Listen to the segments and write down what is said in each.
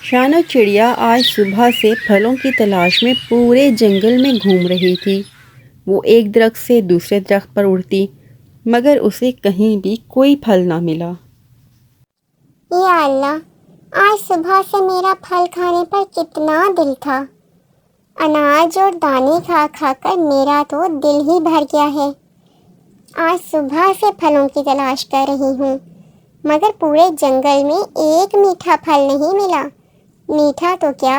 شانو چڑیا آج صبح سے پھلوں کی تلاش میں پورے جنگل میں گھوم رہی تھی۔ وہ ایک درخت سے دوسرے درخت پر اڑتی مگر اسے کہیں بھی کوئی پھل نہ ملا۔ یا اللہ، آج صبح سے میرا پھل کھانے پر کتنا دل تھا۔ اناج اور دانے کھا کھا کر میرا تو دل ہی بھر گیا ہے۔ آج صبح سے پھلوں کی تلاش کر رہی ہوں مگر پورے جنگل میں ایک میٹھا پھل نہیں ملا۔ میٹھا تو کیا،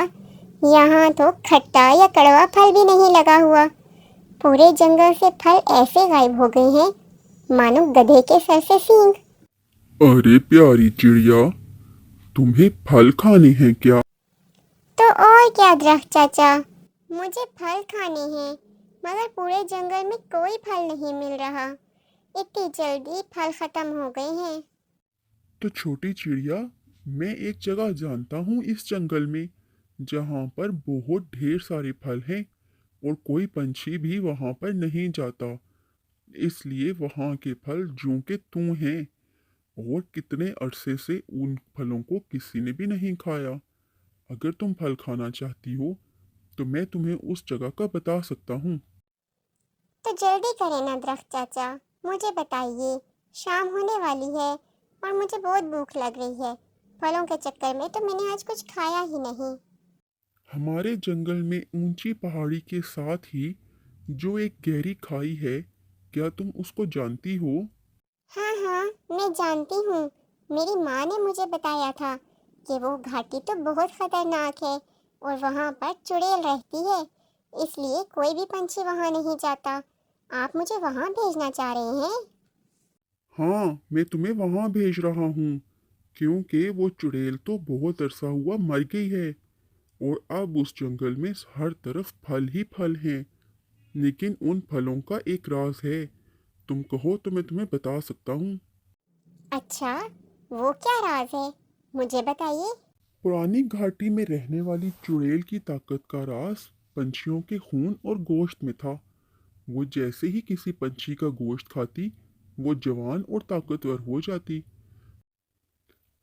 یہاں تو کھٹا یا کڑوا پھل بھی نہیں لگا ہوا۔ پورے جنگل سے پھل ایسے غائب ہو گئے ہیں مانو گدھے کے سر سے سینگ۔ ارے پیاری چڑیا، تمہیں پھل کھانے ہیں کیا؟ تو اور کیا درخت چاچا، مجھے پھل کھانے ہیں مگر پورے جنگل میں کوئی پھل نہیں مل رہا۔ اتنی جلدی پھل ختم ہو گئے ہیں۔ تو چھوٹی چڑیا، میں ایک جگہ جانتا ہوں اس جنگل میں جہاں پر بہت ڈھیر سارے پھل ہیں اور کوئی پنچھی بھی وہاں پر نہیں جاتا، اس لیے وہاں کے پھل جوں کے توں ہیں اور کتنے عرصے سے ان پھلوں کو کسی نے بھی نہیں کھایا۔ اگر تم پھل کھانا چاہتی ہو تو میں تمہیں اس جگہ کا بتا سکتا ہوں۔ تو جلدی کریں نا درخت چاچا، مجھے بتائیے، شام ہونے والی ہے اور مجھے بہت بھوک لگ رہی ہے۔ پھلوں کے چکر میں تو میں نے آج کچھ کھایا ہی نہیں۔ ہمارے جنگل میں اونچی پہاڑی کے ساتھ ہی جو ایک گہری کھائی ہے، کیا تم اس کو جانتی ہو؟ ہاں ہاں، میں جانتی ہوں، میری ماں نے مجھے بتایا تھا کہ وہ گھاٹی تو بہت خطرناک ہے اور وہاں پر چڑیل رہتی ہے، اس لیے کوئی بھی پنچھی وہاں نہیں جاتا۔ آپ مجھے وہاں بھیجنا چاہ رہے ہیں؟ ہاں، میں تمہیں وہاں بھیج رہا ہوں کیونکہ وہ چڑیل تو بہت عرصہ ہوا مر گئی ہے اور اب اس جنگل میں ہر طرف پھل ہی پھل ہیں، لیکن ان پھلوں کا ایک راز ہے۔ تم کہو تو میں تمہیں بتا سکتا ہوں۔ اچھا، وہ کیا راز ہے؟ مجھے بتائیے۔ پرانی گھاٹی میں رہنے والی چڑیل کی طاقت کا راز پنچھیوں کے خون اور گوشت میں تھا۔ وہ جیسے ہی کسی پنچھی کا گوشت کھاتی، وہ جوان اور طاقتور ہو جاتی۔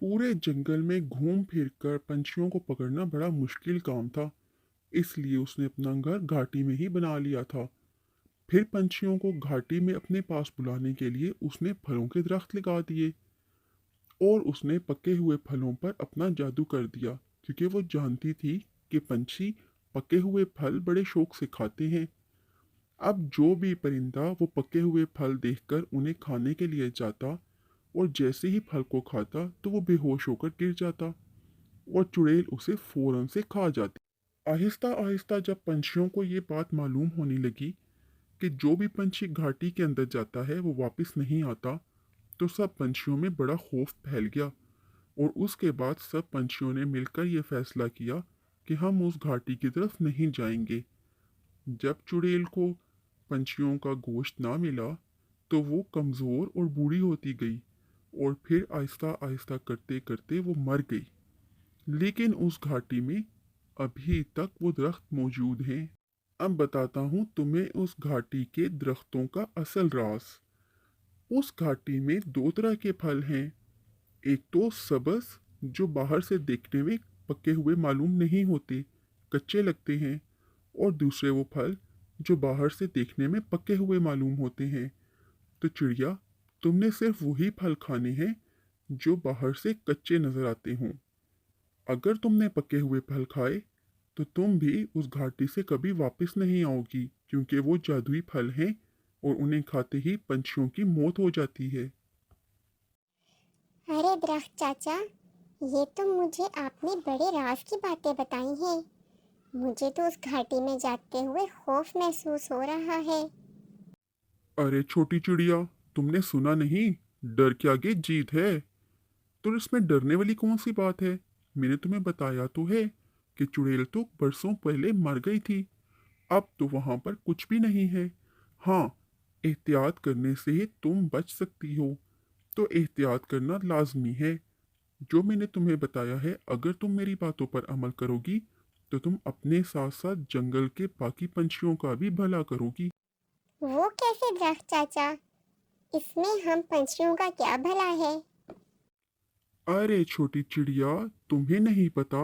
پورے جنگل میں گھوم پھر کر پنچھیوں کو پکڑنا بڑا مشکل کام تھا، اس لیے اس نے اپنا گھر گھاٹی میں ہی بنا لیا تھا۔ پھر پنچھیوں کو گھاٹی میں اپنے پاس بلانے کے لیے اس نے پھلوں کے درخت لگا دیے اور اس نے پکے ہوئے پھلوں پر اپنا جادو کر دیا، کیونکہ وہ جانتی تھی کہ پنچھی پکے ہوئے پھل بڑے شوق سے کھاتے ہیں۔ اب جو بھی پرندہ وہ پکے ہوئے پھل دیکھ کر انہیں کھانے کے لیے جاتا اور جیسے ہی پھل کو کھاتا تو وہ بے ہوش ہو کر گر جاتا اور چڑیل اسے فوراً سے کھا جاتی۔ آہستہ آہستہ جب پنچھیوں کو یہ بات معلوم ہونے لگی کہ جو بھی پنچھی گھاٹی کے اندر جاتا ہے وہ واپس نہیں آتا، تو سب پنچھیوں میں بڑا خوف پھیل گیا اور اس کے بعد سب پنچھیوں نے مل کر یہ فیصلہ کیا کہ ہم اس گھاٹی کی طرف نہیں جائیں گے۔ جب چڑیل کو پنچھیوں کا گوشت نہ ملا تو وہ کمزور اور بوڑھی ہوتی گئی اور پھر آہستہ آہستہ کرتے کرتے وہ مر گئی، لیکن اس گھاٹی میں ابھی تک وہ درخت موجود ہیں۔ اب بتاتا ہوں تمہیں اس گھاٹی کے درختوں کا اصل راز۔ اس گھاٹی میں دو طرح کے پھل ہیں، ایک تو سبز جو باہر سے دیکھنے میں پکے ہوئے معلوم نہیں ہوتے، کچے لگتے ہیں، اور دوسرے وہ پھل جو باہر سے دیکھنے میں پکے ہوئے معلوم ہوتے ہیں۔ تو چڑیا، تم نے صرف وہی پھل کھانے ہیں جو باہر سے کچے نظر آتے ہوں۔ اگر تم نے پکے ہوئے پھل کھائے تو تم بھی اس گھاٹی سے کبھی واپس نہیں آؤ گی، کیونکہ وہ جادوئی پھل ہیں اور انہیں کھاتے ہی پنچھیوں کی موت ہو جاتی ہے۔ ارے درخت چاچا، یہ تو مجھے آپ نے بڑے راز کی باتیں بتائی ہیں۔ مجھے تو اس گھاٹی میں جاتے ہوئے خوف محسوس ہو رہا ہے۔ ارے چھوٹی چڑیا، تم نے سنا نہیں، ڈر کے آگے جیت ہے۔ تو اس میں ڈرنے والی کون سی بات ہے؟ میں نے تمہیں بتایا تو ہے کہ چڑیل تو برسوں پہلے مر گئی تھی، اب تو وہاں پر کچھ بھی نہیں ہے۔ ہاں، احتیاط کرنے سے ہی تم بچ سکتی ہو، تو احتیاط کرنا لازمی ہے۔ جو میں نے تمہیں بتایا ہے، اگر تم میری باتوں پر عمل کرو گی تو تم اپنے ساتھ ساتھ جنگل کے باقی پنچھیوں کا بھی بھلا کرو گی۔ وہ کیسے درخت چاچا؟ اس میں ہم پنچھیوں کا کیا بھلا ہے؟ ارے چھوٹی چڑیا، تمہیں نہیں پتا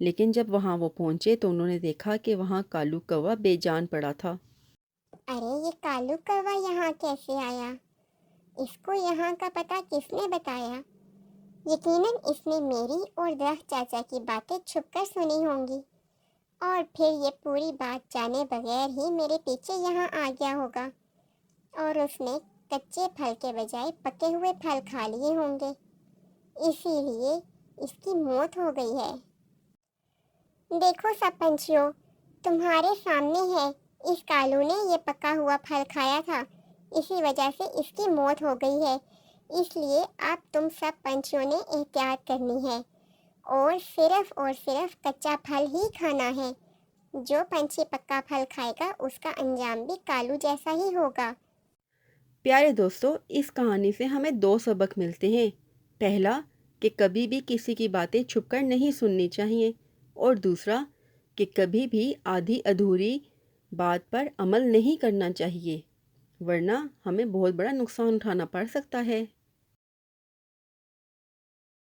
لیکن جب وہاں وہ پہنچے تو انہوں نے دیکھا کہ وہاں کالو کوا بے جان پڑا تھا۔ ارے یہ کالو کوا یہاں کیسے آیا؟ اس کو یہاں کا پتہ کس نے بتایا؟ یقیناً اس نے میری اور درخت چاچا کی باتیں چھپ کر سنی ہوں گی، اور پھر یہ پوری بات جانے بغیر ہی میرے پیچھے یہاں آ گیا ہوگا، اور اس نے کچے پھل کے بجائے پکے ہوئے پھل کھا لیے ہوں گے، اسی لیے اس کی موت ہو گئی ہے۔ دیکھو سب پنچھیوں، تمہارے سامنے ہے، اس کالو نے یہ پکا ہوا پھل کھایا تھا، اسی وجہ سے اس کی موت ہو گئی ہے۔ اس لیے اب تم سب پنچھیوں نے احتیاط کرنی ہے اور صرف کچا پھل ہی کھانا ہے۔ جو پنچھی پکا پھل کھائے گا اس کا انجام بھی کالو جیسا ہی ہوگا۔ پیارے دوستو، اس کہانی سے ہمیں 2 سبق ملتے ہیں۔ پہلا کہ کبھی بھی کسی کی باتیں چھپ کر نہیں سننی چاہیے، اور دوسرا کہ کبھی بھی آدھی ادھوری بات پر عمل نہیں کرنا چاہیے، ورنہ ہمیں بہت بڑا نقصان اٹھانا پڑ سکتا ہے۔